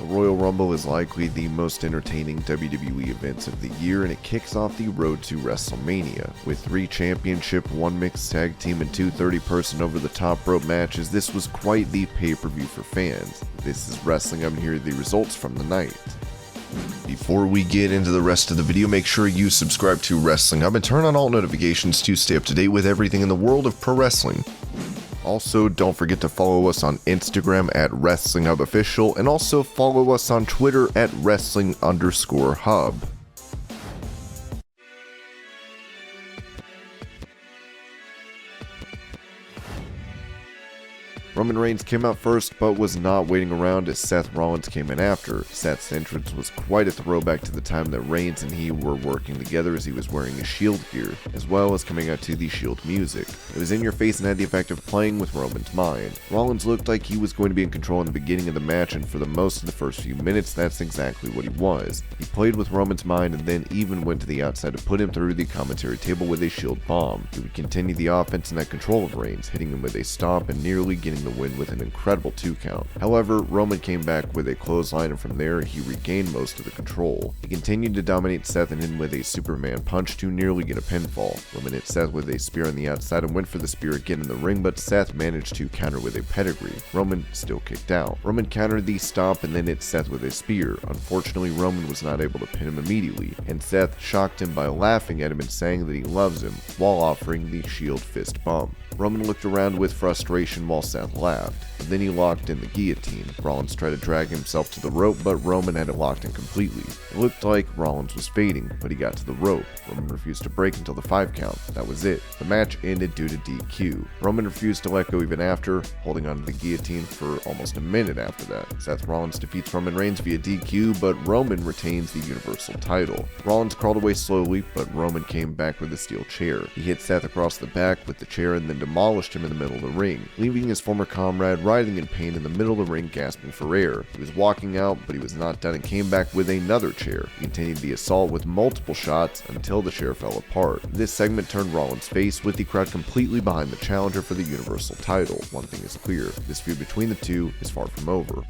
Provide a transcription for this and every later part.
The Royal Rumble is likely the most entertaining WWE events of the year, and it kicks off the road to WrestleMania. With 3 championship, 1 mixed tag team, and 2 30-person over-the-top rope matches, this was quite the pay-per-view for fans. This is Wrestling Up, and here are the results from the night. Before we get into the rest of the video, make sure you subscribe to Wrestling Hub and turn on all notifications to stay up to date with everything in the world of pro wrestling. Also, don't forget to follow us on Instagram at WrestlingHubOfficial and also follow us on Twitter at Wrestling_Hub. Roman Reigns came out first, but was not waiting around as Seth Rollins came in after. Seth's entrance was quite a throwback to the time that Reigns and he were working together, as he was wearing his Shield gear, as well as coming out to the Shield music. It was in your face and had the effect of playing with Roman's mind. Rollins looked like he was going to be in control in the beginning of the match, and for the most of the first few minutes, that's exactly what he was. He played with Roman's mind and then even went to the outside to put him through the commentary table with a Shield bomb. He would continue the offense and had control of Reigns, hitting him with a stomp and nearly getting the win with an incredible 2 count. However, Roman came back with a clothesline, and from there he regained most of the control. He continued to dominate Seth and hit him with a Superman punch to nearly get a pinfall. Roman hit Seth with a spear on the outside and went for the spear again in the ring, but Seth managed to counter with a pedigree. Roman still kicked out. Roman countered the stomp and then hit Seth with a spear. Unfortunately, Roman was not able to pin him immediately, and Seth shocked him by laughing at him and saying that he loves him, while offering the Shield fist bump. Roman looked around with frustration while Seth laughed. Then he locked in the guillotine. Rollins tried to drag himself to the rope, but Roman had it locked in completely. It looked like Rollins was fading, but he got to the rope. Roman refused to break until the 5 count. That was it. The match ended due to DQ. Roman refused to let go even after, holding onto the guillotine for almost a minute after that. Seth Rollins defeats Roman Reigns via DQ, but Roman retains the Universal title. Rollins crawled away slowly, but Roman came back with a steel chair. He hit Seth across the back with the chair and then demolished him in the middle of the ring, leaving his former comrade writhing in pain in the middle of the ring, gasping for air. He was walking out, but he was not done and came back with another chair. He continued the assault with multiple shots until the chair fell apart. This segment turned Rollins' face, with the crowd completely behind the challenger for the Universal title. One thing is clear, this feud between the two is far from over.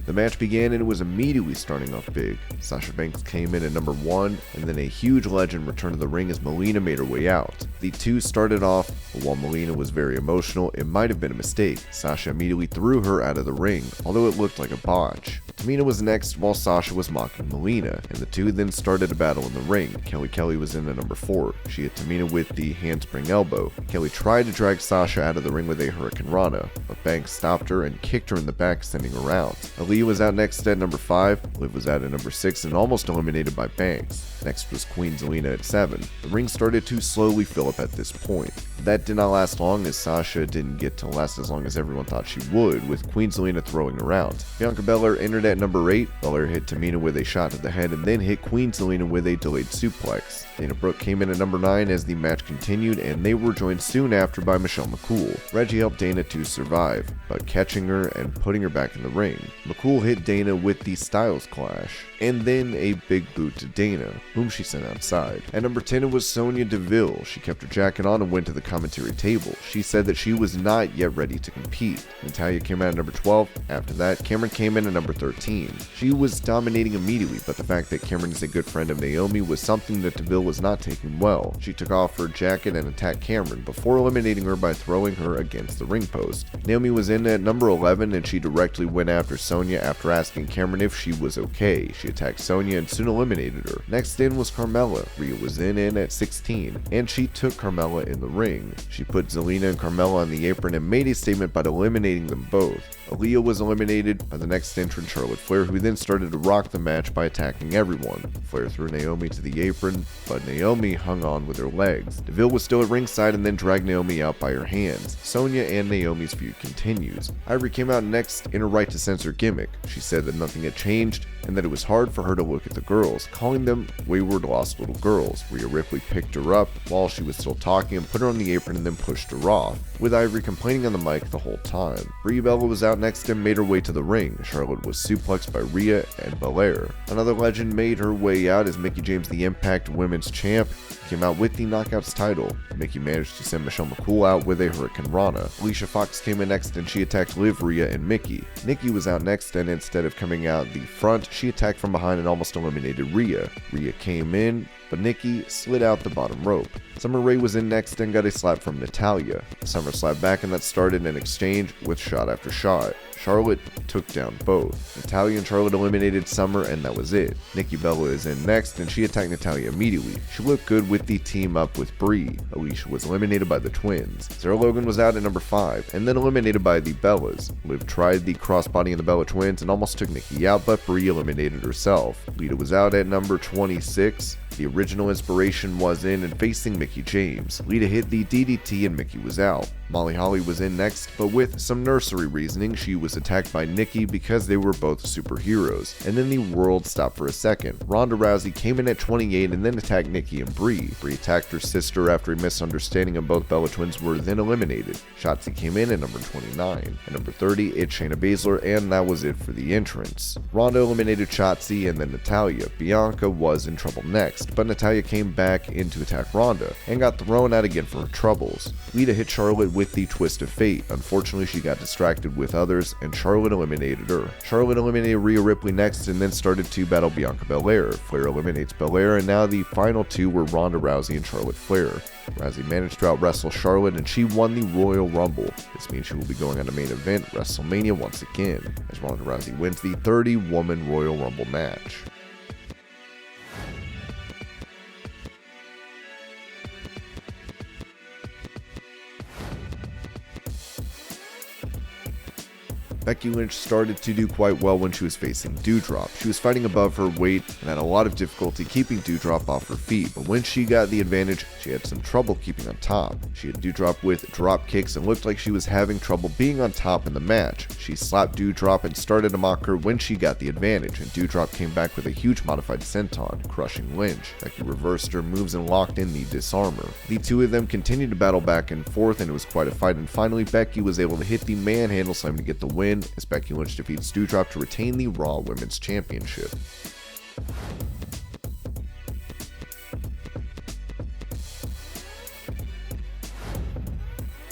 The match began and it was immediately starting off big. Sasha Banks came in at number 1, and then a huge legend returned to the ring as Melina made her way out. The two started off, but while Melina was very emotional, it might have been a mistake. Sasha immediately threw her out of the ring, although it looked like a botch. Tamina was next while Sasha was mocking Melina, and the two then started a battle in the ring. Kelly was in at number 4. She hit Tamina with the handspring elbow. Kelly tried to drag Sasha out of the ring with a Hurricane Rana, but Banks stopped her and kicked her in the back, sending her out. Aaliyah was out next at number 5, Liv was out at number 6 and almost eliminated by Banks. Next was Queen Zelina at 7. The ring started to slowly fill up at this point. That did not last long, as Sasha didn't get to last as long as everyone thought she would, with Queen Zelina throwing her out. Bianca Belair entered at number 8. Belair hit Tamina with a shot to the head and then hit Queen Zelina with a delayed suplex. Dana Brooke came in at number 9 as the match continued, and they were joined soon after by Michelle McCool. Reggie helped Dana to survive, but catching her and putting her back in the ring. McCool hit Dana with the Styles Clash, and then a big boot to Dana, whom she sent outside. At number 10 it was Sonya Deville. She kept her jacket on and went to the commentary table. She said that she was not yet ready to compete. Natalya came out at number 12. After that, Cameron came in at number 13. She was dominating immediately, but the fact that Cameron is a good friend of Naomi was something that Deville was not taking well. She took off her jacket and attacked Cameron before eliminating her by throwing her against the ring post. Naomi was in at number 11 and she directly went after Sonya after asking Cameron if she was okay. She attacked Sonya and soon eliminated her. Next in was Carmella. Rhea was in at 16 and she took Carmella in the ring. She put Zelina and Carmella on the apron and made a statement by eliminating them both. Aaliyah was eliminated by the next entrant, Charlotte Flair, who then started to rock the match by attacking everyone. Flair threw Naomi to the apron, but Naomi hung on with her legs. Deville was still at ringside and then dragged Naomi out by her hands. Sonya and Naomi's feud continues. Ivory came out next in her right to censor gimmick. She said that nothing had changed, and that it was hard for her to look at the girls, calling them wayward lost little girls. Rhea Ripley picked her up while she was still talking and put her on the apron and then pushed her off, with Ivory complaining on the mic the whole time. Brie Bella was out next and made her way to the ring. Charlotte was suplexed by Rhea and Belair. Another legend made her way out as Mickie James, the Impact Women's Champ, came out with the Knockouts title. Mickie managed to send Michelle McCool out with a Hurricane Rana. Alicia Fox came in next and she attacked Liv, Rhea, and Mickie. Nikki was out next and instead of coming out the front, she attacked from behind and almost eliminated Rhea. Rhea came in, but Nikki slid out the bottom rope. Summer Rae was in next and got a slap from Natalya. Summer slapped back and that started an exchange with shot after shot. Charlotte took down both. Natalya and Charlotte eliminated Summer and that was it. Nikki Bella is in next and she attacked Natalya immediately. She looked good with the team up with Brie. Alicia was eliminated by the twins. Sarah Logan was out at number 5 and then eliminated by the Bellas. Liv tried the crossbody in the Bella twins and almost took Nikki out, but Brie eliminated herself. Lita was out at number 26. The original Inspiration was in and facing Mickie James. Lita hit the DDT and Mickie was out. Molly Holly was in next, but with some nursery reasoning, she was attacked by Nikki because they were both superheroes. And then the world stopped for a second. Ronda Rousey came in at 28 and then attacked Nikki and Brie. Brie attacked her sister after a misunderstanding and both Bella twins were then eliminated. Shotzi came in at number 29. At number 30, it's Shayna Baszler, and that was it for the entrance. Ronda eliminated Shotzi and then Natalya. Bianca was in trouble next, but Natalya came back in to attack Ronda and got thrown out again for her troubles. Lita hit Charlotte with the Twist of Fate. Unfortunately, she got distracted with others and Charlotte eliminated her. Charlotte eliminated Rhea Ripley next and then started to battle Bianca Belair. Flair eliminates Belair, and now the final two were Ronda Rousey and Charlotte Flair. Rousey managed to out-wrestle Charlotte and she won the Royal Rumble. This means she will be going on a main event, WrestleMania, once again, as Ronda Rousey wins the 30-woman Royal Rumble match. Becky Lynch started to do quite well when she was facing Dewdrop. She was fighting above her weight and had a lot of difficulty keeping Dewdrop off her feet, but when she got the advantage, she had some trouble keeping on top. She hit Dewdrop with drop kicks and looked like she was having trouble being on top in the match. She slapped Dewdrop and started to mock her when she got the advantage, and Dewdrop came back with a huge modified senton, crushing Lynch. Becky reversed her moves and locked in the disarmor. The two of them continued to battle back and forth and it was quite a fight, and finally Becky was able to hit the manhandle slam to get the win, as Becky Lynch defeats Dewdrop to retain the Raw Women's Championship.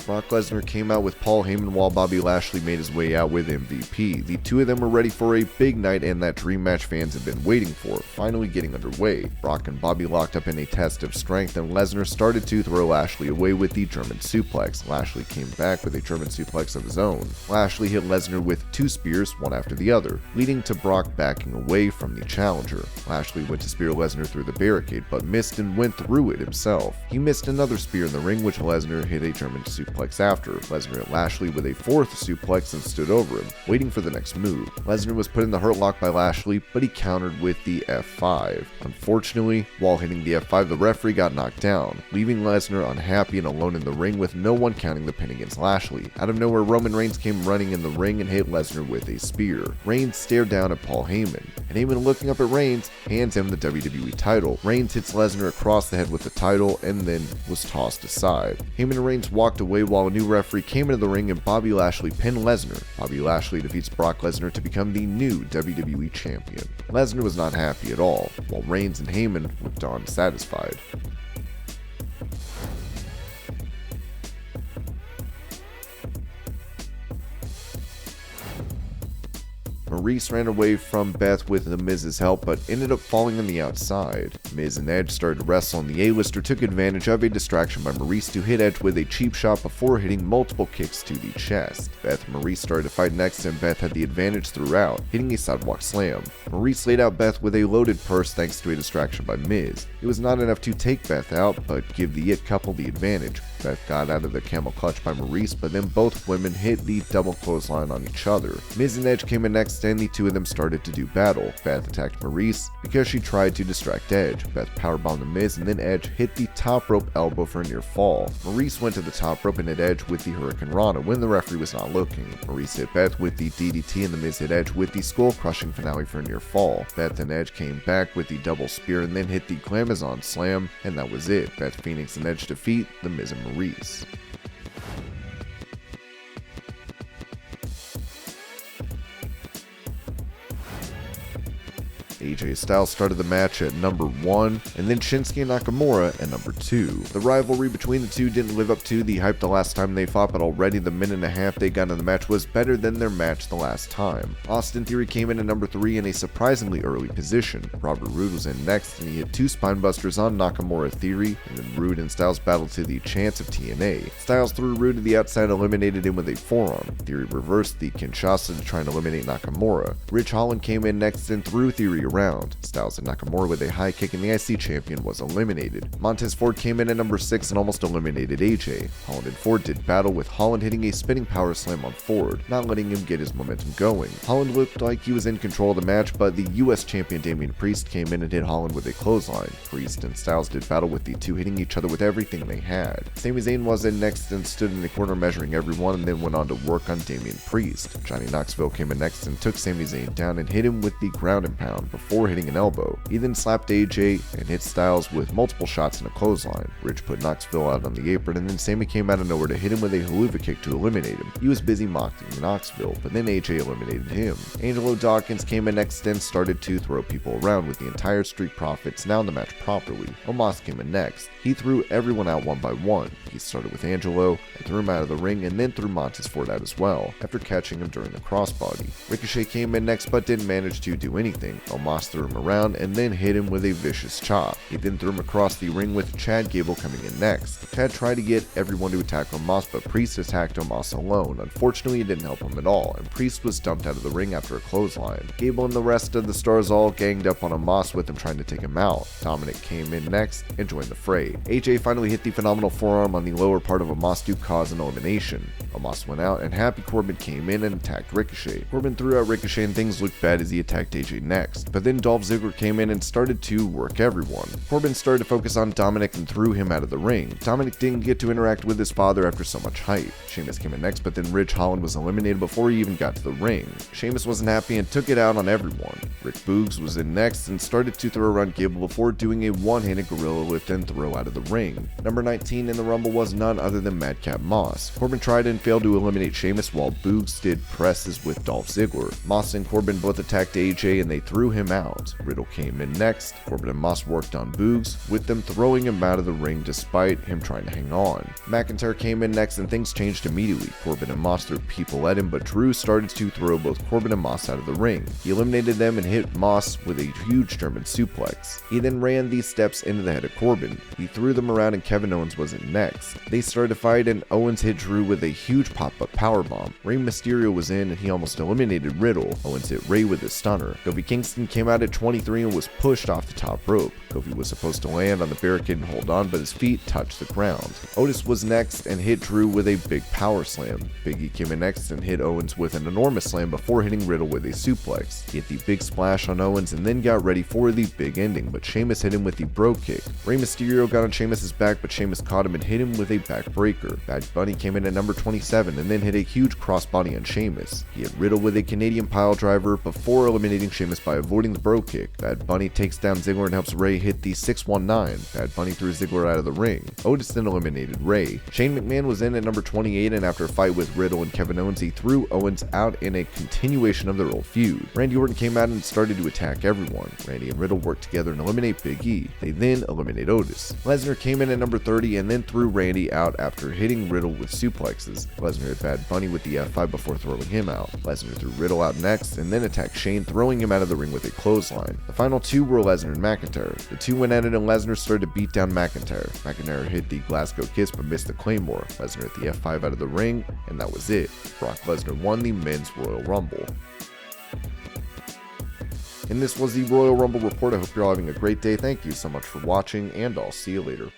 Brock Lesnar came out with Paul Heyman while Bobby Lashley made his way out with MVP. The two of them were ready for a big night and that dream match fans have been waiting for, finally getting underway. Brock and Bobby locked up in a test of strength and Lesnar started to throw Lashley away with the German suplex. Lashley came back with a German suplex of his own. Lashley hit Lesnar with 2 spears, one after the other, leading to Brock backing away from the challenger. Lashley went to spear Lesnar through the barricade but missed and went through it himself. He missed another spear in the ring, which Lesnar hit a German suplex after. Lesnar hit Lashley with a 4th suplex and stood over him, waiting for the next move. Lesnar was put in the hurt lock by Lashley, but he countered with the F5. Unfortunately, while hitting the F5, the referee got knocked down, leaving Lesnar unhappy and alone in the ring with no one counting the pin against Lashley. Out of nowhere, Roman Reigns came running in the ring and hit Lesnar with a spear. Reigns stared down at Paul Heyman, and Heyman, looking up at Reigns, hands him the WWE title. Reigns hits Lesnar across the head with the title and then was tossed aside. Heyman and Reigns walked away while a new referee came into the ring and Bobby Lashley pinned Lesnar. Bobby Lashley defeats Brock Lesnar to become the new WWE Champion. Lesnar was not happy at all, while Reigns and Heyman looked on satisfied. Maurice ran away from Beth with The Miz's help, but ended up falling on the outside. Miz and Edge started to wrestle, and the A-lister took advantage of a distraction by Maurice to hit Edge with a cheap shot before hitting multiple kicks to the chest. Beth and Maurice started to fight next, and Beth had the advantage throughout, hitting a sidewalk slam. Maurice laid out Beth with a loaded purse thanks to a distraction by Miz. It was not enough to take Beth out, but give the It couple the advantage. Beth got out of the camel clutch by Maurice, but then both women hit the double clothesline on each other. Miz and Edge came in next, and the two of them started to do battle. Beth attacked Maurice because she tried to distract Edge. Beth powerbombed the Miz, and then Edge hit the top rope elbow for a near fall. Maurice went to the top rope and hit Edge with the Hurricane Rana when the referee was not looking. Maurice hit Beth with the DDT, and the Miz hit Edge with the skull crushing finale for a near fall. Beth and Edge came back with the double spear and then hit the Glamazon slam, and that was it. Beth Phoenix and Edge defeat the Miz and Maurice. AJ Styles started the match at number 1, and then Shinsuke and Nakamura at number 2. The rivalry between the two didn't live up to the hype the last time they fought, but already the minute and a half they got in the match was better than their match the last time. Austin Theory came in at number 3 in a surprisingly early position. Robert Roode was in next, and he hit 2 spinebusters on Nakamura Theory, and then Roode and Styles battled to the chance of TNA. Styles threw Roode to the outside and eliminated him with a forearm. Theory reversed the Kinshasa to try and eliminate Nakamura. Rich Holland came in next and threw Theory around. Styles and Nakamura with a high kick, and the IC champion was eliminated. Montez Ford came in at number 6 and almost eliminated AJ. Holland and Ford did battle, with Holland hitting a spinning power slam on Ford, not letting him get his momentum going. Holland looked like he was in control of the match, but the US champion Damian Priest came in and hit Holland with a clothesline. Priest and Styles did battle, with the two hitting each other with everything they had. Sami Zayn was in next and stood in the corner measuring everyone, and then went on to work on Damian Priest. Johnny Knoxville came in next and took Sami Zayn down and hit him with the ground and pound before hitting an elbow. He then slapped AJ and hit Styles with multiple shots and a clothesline. Rich put Knoxville out on the apron, and then Sami came out of nowhere to hit him with a haluva kick to eliminate him. He was busy mocking Knoxville, but then AJ eliminated him. Angelo Dawkins came in next and started to throw people around, with the entire Street Profits now in the match properly. Omos came in next. He threw everyone out one by one. He started with Angelo and threw him out of the ring, and then threw Montez Ford out as well, after catching him during the crossbody. Ricochet came in next but didn't manage to do anything. Omos threw him around and then hit him with a vicious chop. He then threw him across the ring, with Chad Gable coming in next. Chad tried to get everyone to attack Omos, but Priest attacked Omos alone. Unfortunately, it didn't help him at all, and Priest was dumped out of the ring after a clothesline. Gable and the rest of the stars all ganged up on Omos, with him trying to take him out. Dominic came in next and joined the fray. AJ finally hit the phenomenal forearm on the lower part of Omos to cause an elimination. Omos went out, and Happy Corbin came in and attacked Ricochet. Corbin threw out Ricochet, and things looked bad as he attacked AJ next, but then Dolph Ziggler came in and started to work everyone. Corbin started to focus on Dominic and threw him out of the ring. Dominic didn't get to interact with his father after so much hype. Sheamus came in next, but then Rich Holland was eliminated before he even got to the ring. Sheamus wasn't happy and took it out on everyone. Rick Boogs was in next and started to throw around Gable before doing a one-handed gorilla lift and throw out of the ring. Number 19 in the Rumble was none other than Madcap Moss. Corbin tried and failed to eliminate Sheamus, while Boogs did presses with Dolph Ziggler. Moss and Corbin both attacked AJ and they threw him out. Riddle came in next. Corbin and Moss worked on Boogs, with them throwing him out of the ring despite him trying to hang on. McIntyre came in next and things changed immediately. Corbin and Moss threw people at him, but Drew started to throw both Corbin and Moss out of the ring. He eliminated them and hit Moss with a huge German suplex. He then ran these steps into the head of Corbin. He threw them around and Kevin Owens was in next. They started to fight and Owens hit Drew with a huge pop-up powerbomb. Rey Mysterio was in and he almost eliminated Riddle. Owens hit Rey with his stunner. Kofi Kingston came out at 23 and was pushed off the top rope. Kofi was supposed to land on the barricade and hold on, but his feet touched the ground. Otis was next and hit Drew with a big power slam. Big E came in next and hit Owens with an enormous slam before hitting Riddle with a suplex. He hit the big splash on Owens and then got ready for the big ending, but Sheamus hit him with the bro kick. Rey Mysterio got on Sheamus' back, but Sheamus caught him and hit him with a backbreaker. Bad Bunny came in at number 27 and then hit a huge crossbody on Sheamus. He hit Riddle with a Canadian pile driver before eliminating Sheamus by avoiding the bro kick. Bad Bunny takes down Ziggler and helps Rey hit the 619. Bad Bunny threw Ziggler out of the ring. Otis then eliminated Rey. Shane McMahon was in at number 28, and after a fight with Riddle and Kevin Owens, he threw Owens out in a continuation of their old feud. Randy Orton came out and started to attack everyone. Randy and Riddle worked together and eliminate Big E. They then eliminate Otis. Lesnar came in at number 30 and then threw Randy out after hitting Riddle with suplexes. Lesnar hit Bad Bunny with the F5 before throwing him out. Lesnar threw Riddle out next and then attacked Shane, throwing him out of the ring with a clothesline. The final two were Lesnar and McIntyre. The two went at it and Lesnar started to beat down McIntyre. McIntyre hit the Glasgow Kiss but missed the Claymore. Lesnar hit the F5 out of the ring, and that was it. Brock Lesnar won the Men's Royal Rumble. And this was the Royal Rumble report. I hope you're all having a great day. Thank you so much for watching, and I'll see you later.